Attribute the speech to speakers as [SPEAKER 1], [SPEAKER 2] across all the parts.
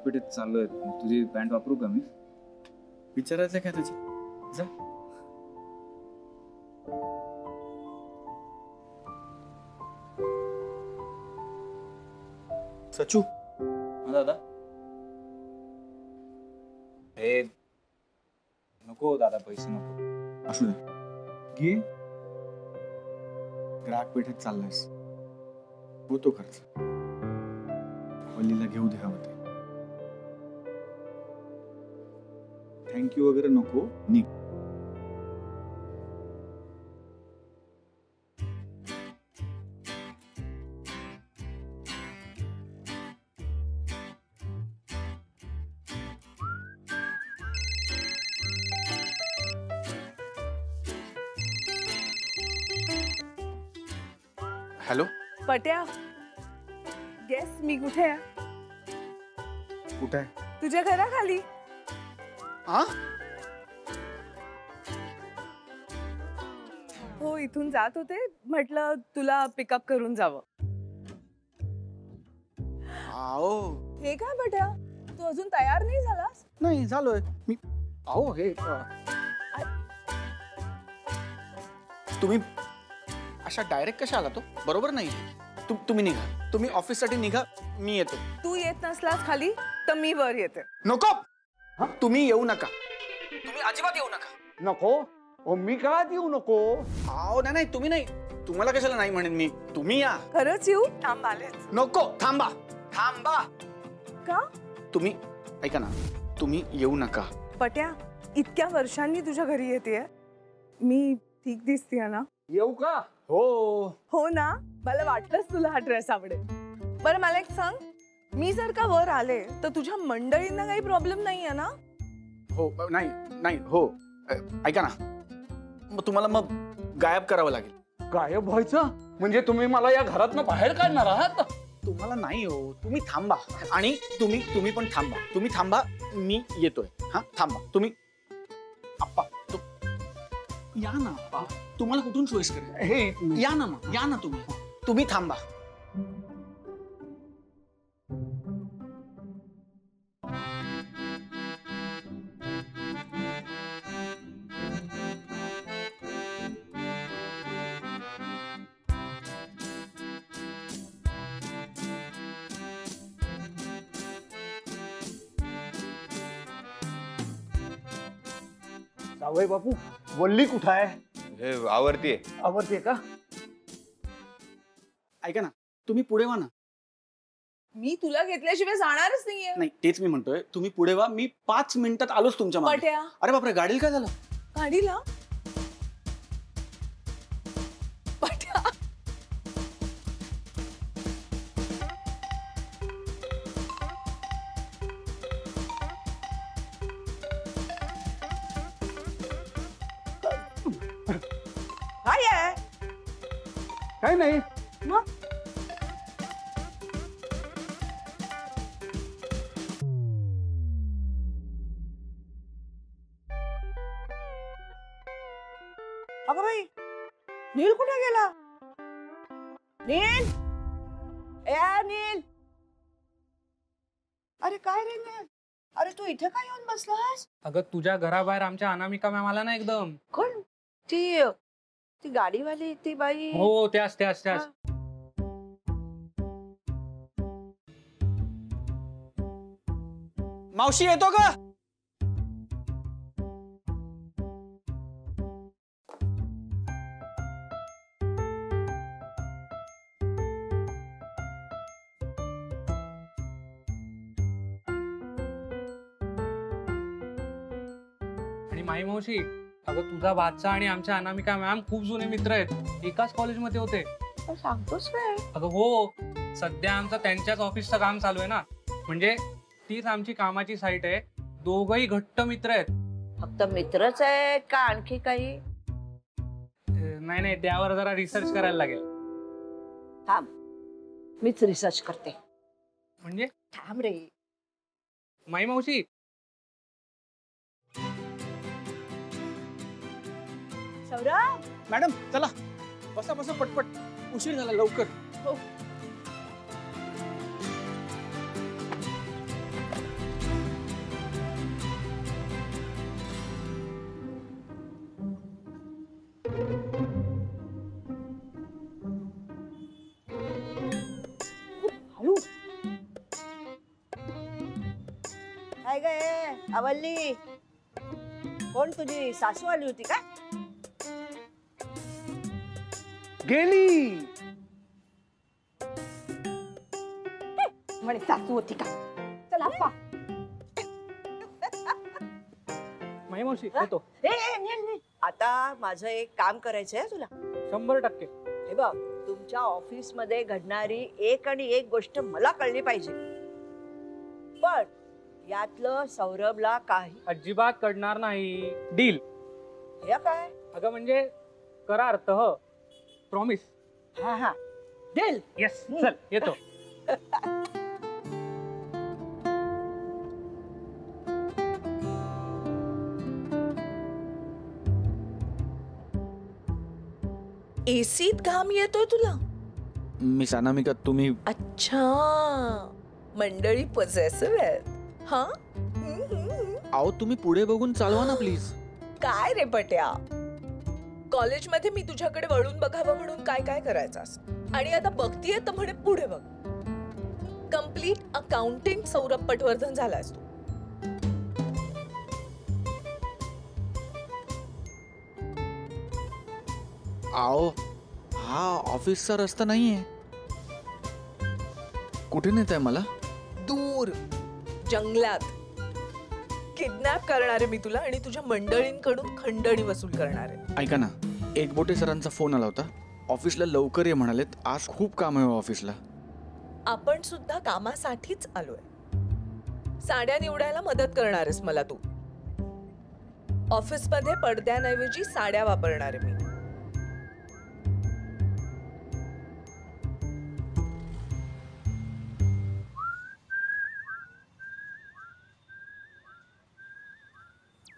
[SPEAKER 1] पेठेत चाललोय, तुझी पॅन्ट वापरू का मी?
[SPEAKER 2] विचारायचं काय तुझी? जा. सचू.
[SPEAKER 1] दादा हे नको दादा, पैसे नको.
[SPEAKER 2] असू दे, घे. ग्राहक पेठेत चाललायस, होतो खर्च. वल्लीला घेऊ द्या होते. थँक्यू वगैरे नको, निघ.
[SPEAKER 3] हॅलो
[SPEAKER 4] पट्या, गेस मी कुठे आहे?
[SPEAKER 2] कुठे आहे?
[SPEAKER 4] तुझ्या घराखाली.
[SPEAKER 3] हा?
[SPEAKER 4] हो, इथून जात होते, म्हटलं तुला पिकअप करून जावं.
[SPEAKER 3] आओ
[SPEAKER 4] हे काय पट्या, तू अजून तयार नाही झालास?
[SPEAKER 3] नाही झालोय मी. आओ हे तुम्ही अशा डायरेक्ट कशा आला? तो बरोबर नाही. तुम्ही निघा, तुम्ही ऑफिस साठी निघा, मी येतो.
[SPEAKER 4] तू येत नसलास खाली तर मी वर येते.
[SPEAKER 3] नको. तुम्ही येऊ नका, तुम्ही अजिबात येऊ नका.
[SPEAKER 5] नको. मी का येऊ नको?
[SPEAKER 3] आओ नाही नाही, तुम्ही नाही. तुम्हाला कशाला नाही म्हणेन मी. तुम्ही या.
[SPEAKER 4] खरंच येऊ? थांब आलेच.
[SPEAKER 3] नको, थांबा थांबा.
[SPEAKER 4] का?
[SPEAKER 3] तुम्ही ऐका ना, तुम्ही येऊ नका.
[SPEAKER 4] पट्या, इतक्या वर्षांनी तुझ्या घरी येतेय, मी ठीक दिसतीये ना?
[SPEAKER 5] येऊ का?
[SPEAKER 3] हो
[SPEAKER 4] हो ना, मला वाटलंच तुला हा ड्रेस आवडेल. बरं मला एक सांग, मी जर का वर आले तर तुझ्या मंडळींना काही प्रॉब्लेम नाहीये ना?
[SPEAKER 3] हो नाही नाही हो. ऐका ना, मग तुम्हाला मग गायब करावं लागेल.
[SPEAKER 5] गायब व्हायचं म्हणजे तुम्ही मला या घरातनं बाहेर काढणार आहात?
[SPEAKER 3] तुम्हाला नाही हो, तुम्ही थांबा. आणि तुम्ही पण थांबा. तुम्ही थांबा, मी येतोय. हा थांबा तुम्ही. आप्पा या ना आप्पा, तुम्हाला कुठून सोयीस्कर आहे?
[SPEAKER 5] हे
[SPEAKER 3] या ना मग, या ना तुम्ही. तुम्ही थांबा.
[SPEAKER 5] जावई बापू, वल्ली कुठं आहे?
[SPEAKER 1] हे आवरतीये.
[SPEAKER 5] आवडते का?
[SPEAKER 3] ऐका ना, तुम्ही पुढे वा ना.
[SPEAKER 4] मी तुला घेतल्याशिवाय जाणारच नाहीये.
[SPEAKER 3] नाही तेच मी म्हणतोय, तुम्ही पुढे वा. मी 5 मिनिटात आलोच तुमच्या मागे.
[SPEAKER 4] पट्या,
[SPEAKER 3] अरे बापरे, गाडीला काय झालं?
[SPEAKER 4] गाडीला? पट्या, काय आहे?
[SPEAKER 5] काही नाही.
[SPEAKER 4] मग अगं बाई, नील कुठे गेला? नील, ए नील, अरे काय रे नील, अरे तू इथे काय येऊन बसलास?
[SPEAKER 6] अगं तुझ्या घराबाहेर आमच्या अनामिका मॅम आला ना एकदम.
[SPEAKER 4] कोण? ती ती गाडीवाली ती बाई?
[SPEAKER 6] हो त्याच त्याच त्याच.
[SPEAKER 3] मावशी येतो का?
[SPEAKER 6] आणि माई मावशी, अगं तुझा बादशाह आणि आमच्या अनामिका मॅम खूप जुने मित्र आहेत, एकाच कॉलेजमध्ये होते.
[SPEAKER 4] सांगतोस काय?
[SPEAKER 6] अगं हो, सध्या आमचं त्यांच्याच ऑफिसचं काम चालू आहे ना, म्हणजे तीच आमची कामाची साईट आहे. दोघही घट्ट मित्र आहेत.
[SPEAKER 7] फक्त मित्रच आहेत का आणखी काही?
[SPEAKER 6] नाही नाही, त्यावर जरा रिसर्च करायला लागेल.
[SPEAKER 7] थांब, मीच रिसर्च करते.
[SPEAKER 6] म्हणजे
[SPEAKER 7] थांब रे.
[SPEAKER 6] माई मावशी,
[SPEAKER 4] सौरभ,
[SPEAKER 3] मॅडम चला, बसा बसा पटपट, उशीर झाला लवकर.
[SPEAKER 4] हो.
[SPEAKER 7] काय गे आवल्ली, कोण तुझी सासू आली होती का?
[SPEAKER 5] गेली.
[SPEAKER 7] म्हणे सासू होती का? चला आप्पा.
[SPEAKER 6] मावशी येतो.
[SPEAKER 7] आता माझं एक काम करायचंय तुला.
[SPEAKER 6] 100%.
[SPEAKER 7] हे बघ, तुमच्या ऑफिस मध्ये घडणारी एक आणि एक गोष्ट मला कळली पाहिजे, पण यातलं सौरभला काही
[SPEAKER 6] अजिबात कळणार नाही. डील.
[SPEAKER 7] हे काय?
[SPEAKER 6] अगं म्हणजे करार तह. प्रॉमिस.
[SPEAKER 7] हा हा, डील.
[SPEAKER 6] येस. चल येतो.
[SPEAKER 4] एसीत घाम येतोय तुला?
[SPEAKER 2] मिस अनामिका तुम्ही
[SPEAKER 4] अच्छा, मंडळी पॉझेसिव्ह आहेत हा.
[SPEAKER 3] अहो तुम्ही पुढे बघून चालवा ना प्लीज.
[SPEAKER 4] काय रे पट्या, कॉलेजमध्ये मी तुझ्याकडे वळून बघावं म्हणून काय काय करायचं असं, आणि आता बघतीये तर म्हणे पुढे बघ. कम्प्लीट अकाउंटिंग सौरभ पटवर्धन झालास तू.
[SPEAKER 3] अहो हा ऑफिसचा रस्ता नाहीये. कुठे नेत आहे मला?
[SPEAKER 4] दूर जंगलात किडनॅप करणार आहे मी तुला, आणि तुझ्या मंडळींकडून खंडणी वसूल करणार आहे.
[SPEAKER 2] ऐका ना, एकबोटे सरांचा फोन आला होता, ऑफिसला लवकर ये म्हणालेत, आज खूप काम आहे ऑफिसला.
[SPEAKER 4] आपण सुद्धा कामासाठीच आलोय. साड्या निवडायला मदत करणार आहेस मला तू. ऑफिसमध्ये पडद्यांऐवजी साड्या वापरणार आहे मी.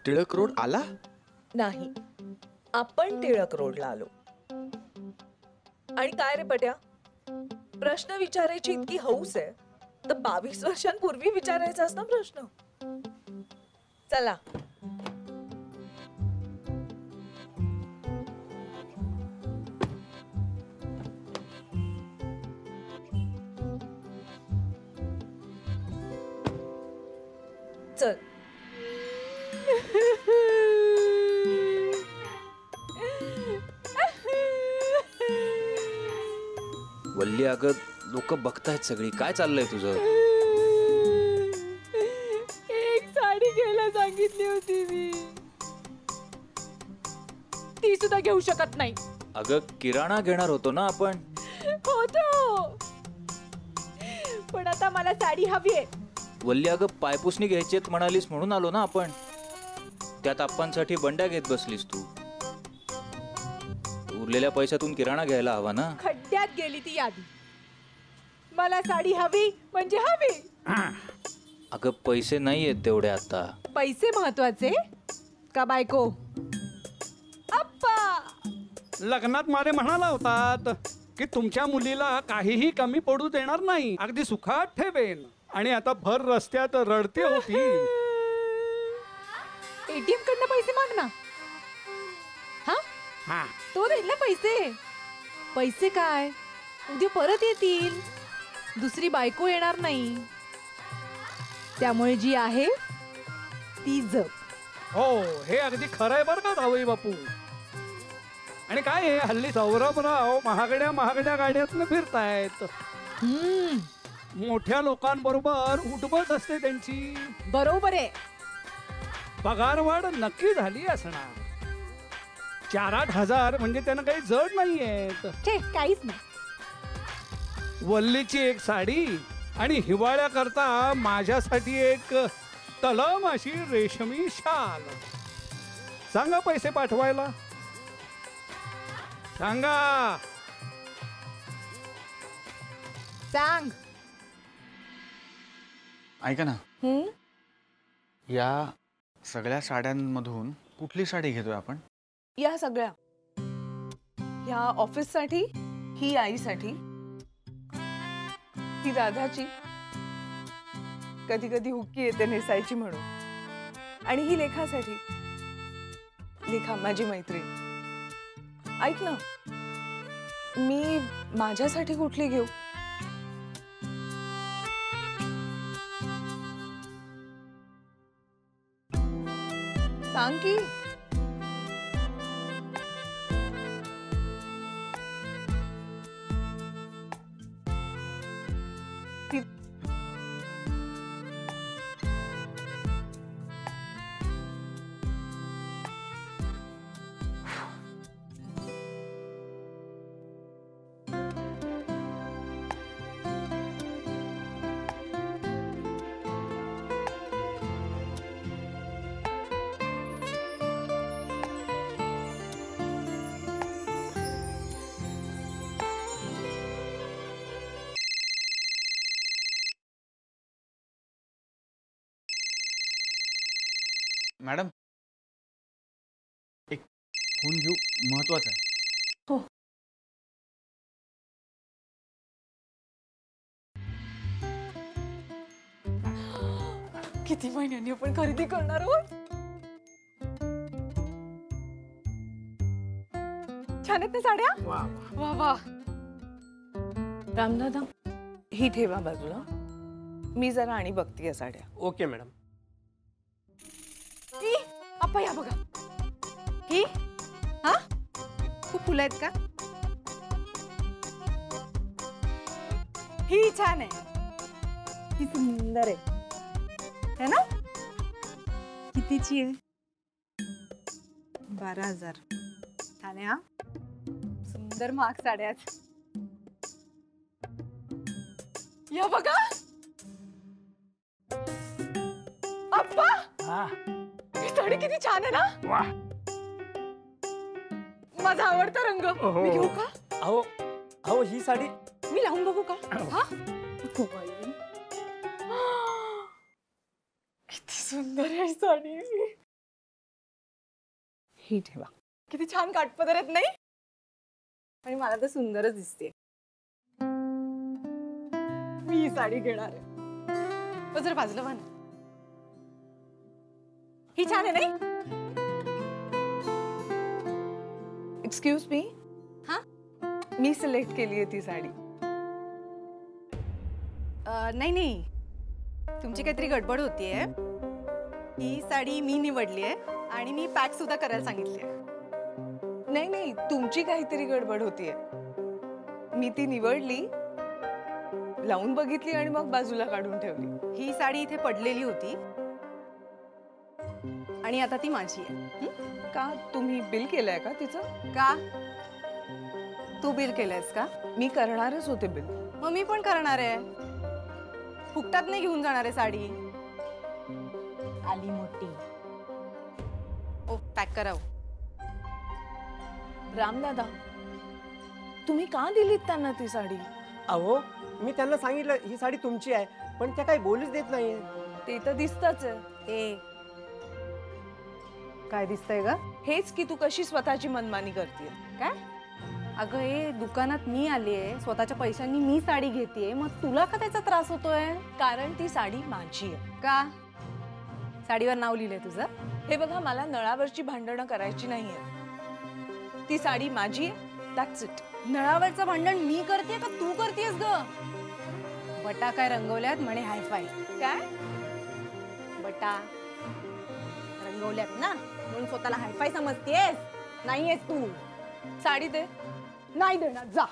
[SPEAKER 2] टिळक रोड आला?
[SPEAKER 4] नाही, आपण टिळक रोडला आलो. आणि काय रे पट्या, प्रश्न विचारायची इतकी हौस आहे तर 22 वर्षांपूर्वी विचारायचाच ना प्रश्न. चला. चल.
[SPEAKER 1] वल्ली अगं, लोक बघतायत सगळी, काय चाललंय तुझं?
[SPEAKER 4] एक साडी घ्यायला सांगितली होती मी, ती सुद्धा घेऊ शकत नाही.
[SPEAKER 1] अगं किराणा घेणार होतो ना आपण.
[SPEAKER 4] होतो, पण आता मला साडी हवी आहे.
[SPEAKER 1] वल्ली अगं, पायपुसणी घ्यायचीत म्हणालीस म्हणून आलो ना आपण. त्यात आपणसाठी बंड्या घेत बसलीस तू. उरलेल्या पैशातून किराणा घ्यायला हवा ना.
[SPEAKER 4] खड्ड्यात गेली ती यादी. मला साडी हवी म्हणजे हवी.
[SPEAKER 1] अगं पैसे नाहीयेत तेवढे आता.
[SPEAKER 4] पैसे महत्वाचे का बायको? अप्पा,
[SPEAKER 5] लग्नात मारे म्हणाला होतात की तुमच्या मुलीला काहीही कमी पडू देणार नाही, अगदी सुखात ठेवेन. आणि आता भर रस्त्यात रडते होती.
[SPEAKER 4] एटीएम कडनं पैसे माग ना.
[SPEAKER 5] हा,
[SPEAKER 4] तो देईल ना पैसे. पैसे काय उद्या परत येतील, दुसरी बायको येणार नाही. त्यामुळे जी आहे ती जप.
[SPEAKER 5] हो, हे अगदी खरंय बरं का जावई बापू. आणि काय आहे, हल्ली सौरभराव महागड्या महागड्या गाड्यातनं फिरतायत. मोठ्या लोकांबरोबर उठबस असते त्यांची.
[SPEAKER 4] बरोबर आहे.
[SPEAKER 5] पगारवाढ नक्की झाली असणार. 4-8 हजार म्हणजे त्यांना काही जड नाहीयेत.
[SPEAKER 4] काहीच नाही.
[SPEAKER 5] वल्लीची एक साडी आणि हिवाळ्याकरता माझ्यासाठी एक तलम अशी रेशमी शाल. सांगा पैसे पाठवायला. सांगा.
[SPEAKER 4] सांग.
[SPEAKER 2] ऐका ना, या सगळ्या साड्यांमधून कुठली साडी घेतोय आपण?
[SPEAKER 4] या सगळ्या. ह्या ऑफिससाठी, ही आईसाठी, ही राधाची, कधी कधी हुक्की येते नेसायची म्हणून, आणि ही लेखासाठी. लेखा माझी मैत्रीण. ऐक ना, मी माझ्यासाठी कुठली घेऊ? सांग की.
[SPEAKER 2] मॅडम, एक फोन घेऊ, महत्वाचा आहे.
[SPEAKER 4] हो. किती महिन्यांनी आपण खरेदी करणार आहोत. छान आहेत ना साड्या. वा वा. रामदादा, ही ठेवा बाजूला. मी जरा आणि बघतीये साड्या.
[SPEAKER 8] Okay madam.
[SPEAKER 4] अप्पा या बघा. ही हा खूप फुलं आहेत का. ही छान आहे. ही सुंदर आहे है ना. कितीची आहे. 12,000. छान आहे हा. सुंदर महाग साड्या आहेत. या बघा. अप्पा ही साडी किती छान आहे ना.
[SPEAKER 8] वाह.
[SPEAKER 4] माझा आवडता रंग. मी घेऊ का.
[SPEAKER 8] अहो अहो ही साडी
[SPEAKER 4] मी लावून बघू का. हा किती सुंदर आहे साडी. ही ठेवा. किती छान काटपदर आहेत नाही. आणि मला तर सुंदरच दिसते. मी ही साडी घेणार आहे. जर बाजूला व्हा ना. ही छान आहे नाही. Excuse me. हा मी सिलेक्ट केली आहे ती साडी.
[SPEAKER 9] नाही नाही, तुमची काहीतरी गडबड होतीये. ही साडी मी निवडली आहे आणि मी पॅक सुद्धा करायला सांगितली आहे.
[SPEAKER 4] नाही नाही, तुमची काहीतरी गडबड होतीये. मी ती निवडली, लावून बघितली आणि मग बाजूला काढून ठेवली.
[SPEAKER 9] ही साडी इथे पडलेली होती आणि आता ती माझी आहे.
[SPEAKER 4] का तुम्ही बिल केलंय का तिचं.
[SPEAKER 9] का तू बिल केलंयस का.
[SPEAKER 4] मी करणारच होते बिल.
[SPEAKER 9] मग मी पण करणार आहे. फुकटात नाही घेऊन जाणार आहे साडी. आली मोठी. ओ पॅक करावं.
[SPEAKER 4] रामदादा, तुम्ही का दिलीत त्यांना ती साडी.
[SPEAKER 8] अहो मी त्यांना सांगितलं ही साडी तुमची आहे, पण त्या काही बोलूच देत नाहीये.
[SPEAKER 4] ते तर दिसतच आहे.
[SPEAKER 9] ए काय दिसतंय ग.
[SPEAKER 4] हेच की तू कशी स्वतःची मनमानी करतेय.
[SPEAKER 9] काय. अगं हे दुकानात मी आलीये, स्वतःच्या पैशांनी मी साडी घेतेय, मग तुला का त्याचा त्रास होतोय.
[SPEAKER 4] कारण ती साडी माझी आहे.
[SPEAKER 9] का साडीवर नाव लिहिलंय तुझं.
[SPEAKER 4] हे बघा, मला नळावरची भांडणं करायची नाहीये. ती साडी माझी आहे. That's it.
[SPEAKER 9] नळावरचं भांडण मी करतेय का तू करतेयस ग. बटा काय रंगवल्यात म्हणे हायफाय.
[SPEAKER 4] काय
[SPEAKER 9] बटा रंगवल्यात ना म्हणून स्वतःला हायफाय समजतेस. नाहीयेस तू.
[SPEAKER 4] साडी दे.
[SPEAKER 9] नाही देणार जा.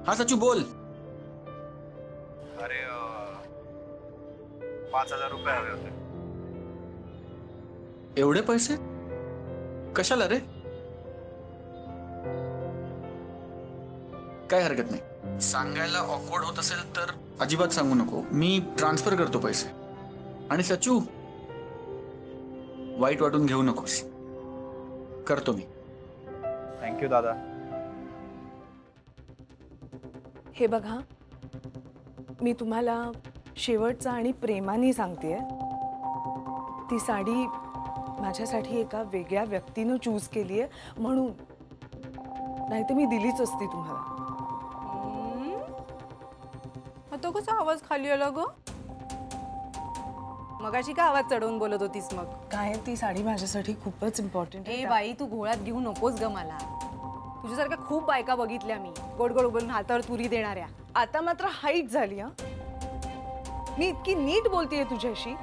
[SPEAKER 2] हा सचू बोल.
[SPEAKER 10] अरे 5,000 रुपये हवे होते.
[SPEAKER 2] एवढे पैसे कशाला रे. काय हरकत नाही. सांगायला ऑकवर्ड होत असेल तर अजिबात सांगू नको. मी ट्रान्सफर करतो पैसे. आणि सचू, वाईट वाटून घेऊ नकोस. करतो मी.
[SPEAKER 10] थँक्यू दादा.
[SPEAKER 4] हे बघा, मी तुम्हाला शेवटचा आणि प्रेमाने सांगतेय, ती साडी माझ्यासाठी एका वेगळ्या व्यक्तीनं चूज केली आहे म्हणून. नाहीतर मी दिलीच असती तुम्हाला.
[SPEAKER 9] तो कसा आवाज खाली आला ग. मगाशी का आवाज चढवून बोलत होतीस मग.
[SPEAKER 4] काय ती साडी माझ्यासाठी खूपच इम्पॉर्टंट आहे.
[SPEAKER 9] ए बाई, तू घोळ्यात घेऊ नकोस ग मला. तुझ्यासारख्या खूप बायका बघितल्या मी, गोड गोड उगलून हातावर तुरी देणाऱ्या.
[SPEAKER 4] आता मात्र हाईट झाली. हा मी इतकी नीट बोलतीये तुझ्याशी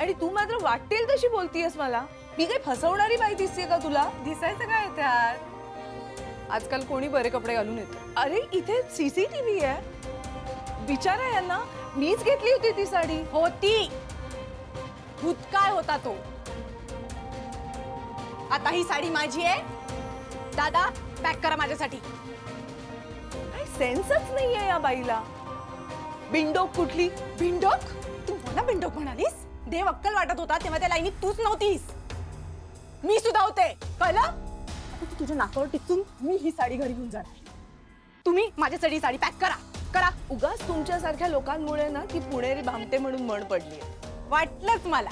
[SPEAKER 4] आणि तू मात्र वाटेल तशी बोलतीयस मला. मी काही फसवणारी बाई दिसते का तुला?
[SPEAKER 9] दिसायचं काय त्यात? आजकाल कोणी बरे कपडे घालून येतं.
[SPEAKER 4] अरे इथे सीसीटीव्ही आहे. विचारा यांना, मीच घेतली होती ती साडी.
[SPEAKER 9] होती, भूतकाळ होता तो. आता ही साडी माझी आहे. दादा पॅक करा माझ्यासाठी.
[SPEAKER 4] काही सेन्सच नाहीये या बाईला. बिंडोक कुठली?
[SPEAKER 9] बिंडोक? तू मला बिंडोक म्हणालीस? देव अक्कल वाटत होता तेव्हा त्या लाईनीत तूच नव्हतीस, मी सुद्धा होते. कळलं? तुझ्या नाकावर टिचून मी ही साडी घरी घेऊन जाणार. तुम्ही माझ्यासाठी साडी पॅक करा. करा.
[SPEAKER 4] उगाच तुमच्यासारख्या लोकांमुळे ना ती पुणेरी भामटे म्हणून म्हण पडली.
[SPEAKER 9] वाटलंच मला.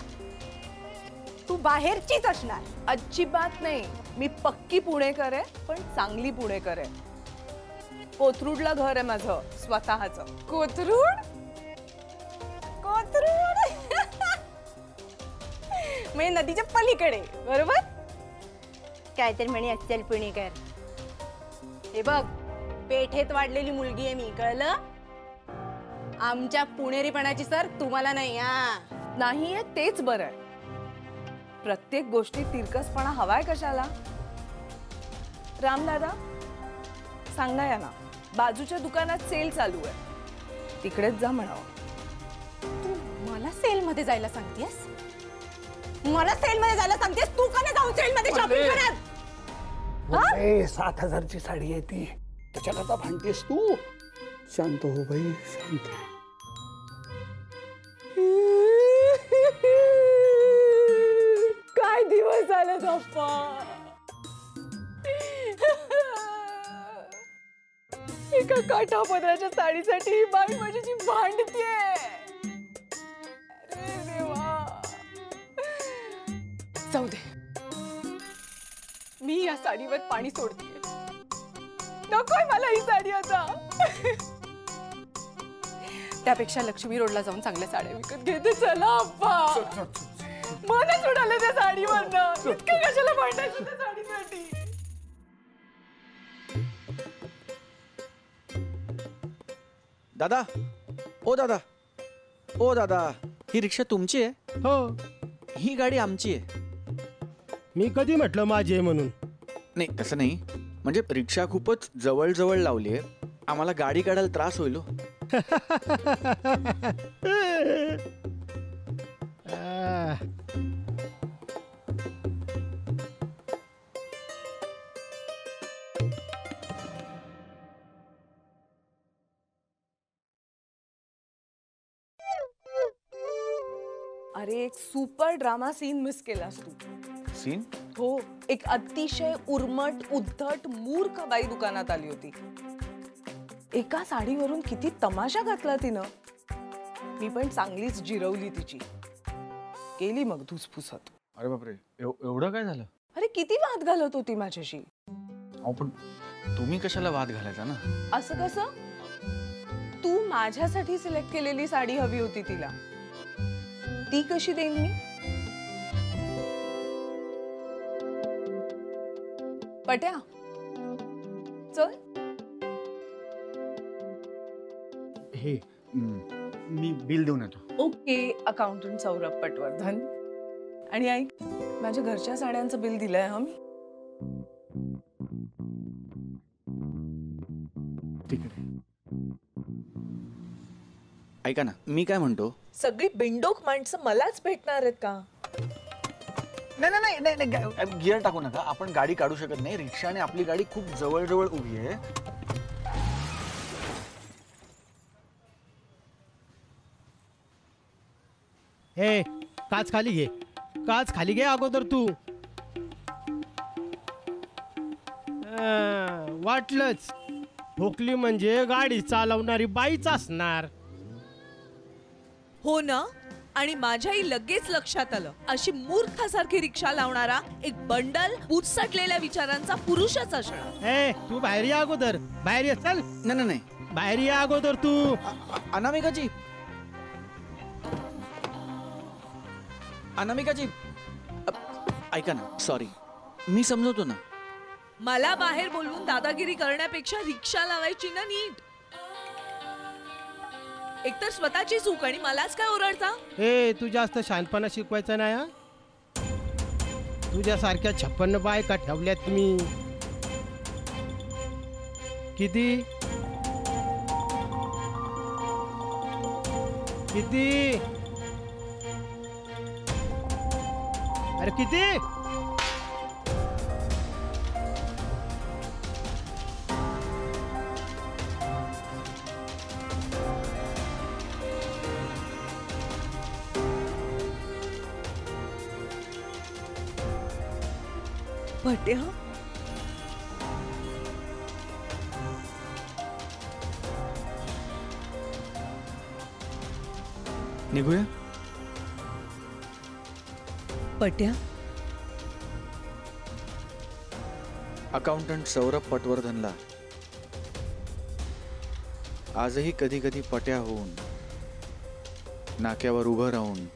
[SPEAKER 9] तू बाहेरचीच असणार.
[SPEAKER 4] अजिबात नाही. मी पक्की पुणेकर आहे, पण चांगली पुणेकर आहे. कोथरूडला घर आहे माझं स्वतःचं.
[SPEAKER 9] कोथरूड? कोथरूड म्हणजे नदीच्या पलीकडे, बरोबर? काय तर म्हणे असेल पुणेकर. हे बघ, पेठेत वाढलेली मुलगी आहे मी, कळलं? आमच्या पुणेरीपणाची सर तुम्हाला नाही.
[SPEAKER 4] नाहीये तेच बरं आहे. प्रत्येक गोष्टीत तिरकसपणा हवाय कशाला? रामदादा सांग ना यांना, बाजूच्या दुकानात सेल चालू आहे, तिकडेच जा म्हणावं.
[SPEAKER 9] तू मला सेल मध्ये जायला सांगतेस? मला सेल मध्ये जायला सांगतेस? तू का नाही जाऊन सेल मध्ये शॉपिंग करत?
[SPEAKER 5] 7,000ची साडी आहे ती, त्याच्याकरता भांडतेस तू? शांत हो बाई, शांत.
[SPEAKER 4] काय दिवस झाले गप्पा. एका काठापदराच्या साडीसाठी ही बाई माझ्याशी भांडतीये. अरे देवा.
[SPEAKER 9] जाऊ दे, मी या साडीवर पाणी सोडतीये.
[SPEAKER 4] नकोय मला ही साडी आता.
[SPEAKER 9] त्यापेक्षा लक्ष्मी रोडला जाऊन चांगल्या साड्या विकत
[SPEAKER 4] घेते. चला अप्पा, मनच उडालं त्या साडीवरनं. इतकं कशाला भांडायचं त्या साडीसाठी?
[SPEAKER 2] दादा, ओ दादा, ओ दादा, ही रिक्षा तुमची आहे?
[SPEAKER 8] हो,
[SPEAKER 2] ही गाडी आमची आहे.
[SPEAKER 8] मी कधी म्हटलं माझी आहे म्हणून?
[SPEAKER 2] नाही तसं नाही, म्हणजे रिक्षा खूपच जवळ जवळ लावली आहे, आम्हाला गाडी काढायला त्रास होईल.
[SPEAKER 4] अरे एक सुपर ड्रामा सीन मिस केलास तू.
[SPEAKER 2] सीन?
[SPEAKER 4] हो, एक अतिशय उर्मट उद्धट मूर्ख बाई दुकानात आली होती. एका साडीवरून किती तमाशा घातला तिनं. मी पण चांगलीच जिरवली तिची. गेली मग धुसफुसत.
[SPEAKER 2] अरे बापरे, एवढं काय झालं?
[SPEAKER 4] अरे किती वाद घालत होती माझ्याशी.
[SPEAKER 2] अहो पण तुम्ही कशाला वाद घालायचा ना?
[SPEAKER 4] असं कसं? तू माझ्यासाठी सिलेक्ट केलेली साडी हवी होती तिला, ती कशी देईन मी? पट्या चल.
[SPEAKER 2] हे मी बिल देऊन येतो.
[SPEAKER 4] ओके. अकाउंटंट सौरभ पटवर्धन. आणि ऐक, माझ्या घरच्या साड्यांचं बिल दिलंय हा मी.
[SPEAKER 2] ऐका ना, मी काय म्हणतो,
[SPEAKER 4] सगळी बिंडोक माणसं मलाच भेटणार आहेत का?
[SPEAKER 2] नाही नाही नाही, गिअर टाकू नका. आपण गाडी काढू शकत नाही. रिक्षा आणि आपली गाडी खूप जवळ जवळ उभी आहे.
[SPEAKER 8] हे काच खाली घे, काच खाली घे अगोदर तू. वाटलंच, ठोकली म्हणजे गाडी चालवणारी बाईच असणार.
[SPEAKER 4] हो ना. आणि माझ्याही लगेच लक्षात आलं, अशी मूर्खासारखी रिक्षा लावणारा एक बंडल उचसटलेल्या विचारांचा पुरुषच असणार.
[SPEAKER 8] ए तू बाहेर या अगोदर, बाहेर ये. चल.
[SPEAKER 2] नाही नाही,
[SPEAKER 8] बाहेर या अगोदर तू.
[SPEAKER 2] अनामिकाजी, अनामिकाजी ऐका ना, सॉरी, मी समजवतो ना.
[SPEAKER 4] मला बाहेर बोलवून दादागिरी करण्यापेक्षा रिक्षा लावायची ना नीट. एकतर स्वतःची चूक आणि मलाच काय ओरडता?
[SPEAKER 11] ए तू जास्त शहाणपणा शिकवायचा नाही हा. तुझ्यासारख्या 56 बायका ठेवल्यात मी. किती किती अरे किती?
[SPEAKER 4] पट्या,
[SPEAKER 2] निघूया.
[SPEAKER 4] पट्या,
[SPEAKER 2] अकाउंटंट सौरभ पटवर्धनला आजही कधी कधी पट्या होऊन नाक्यावर उभं राहून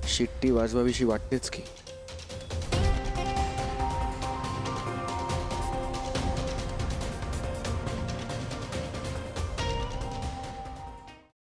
[SPEAKER 2] शिट्टी वाजवावीशी वाटतेच की.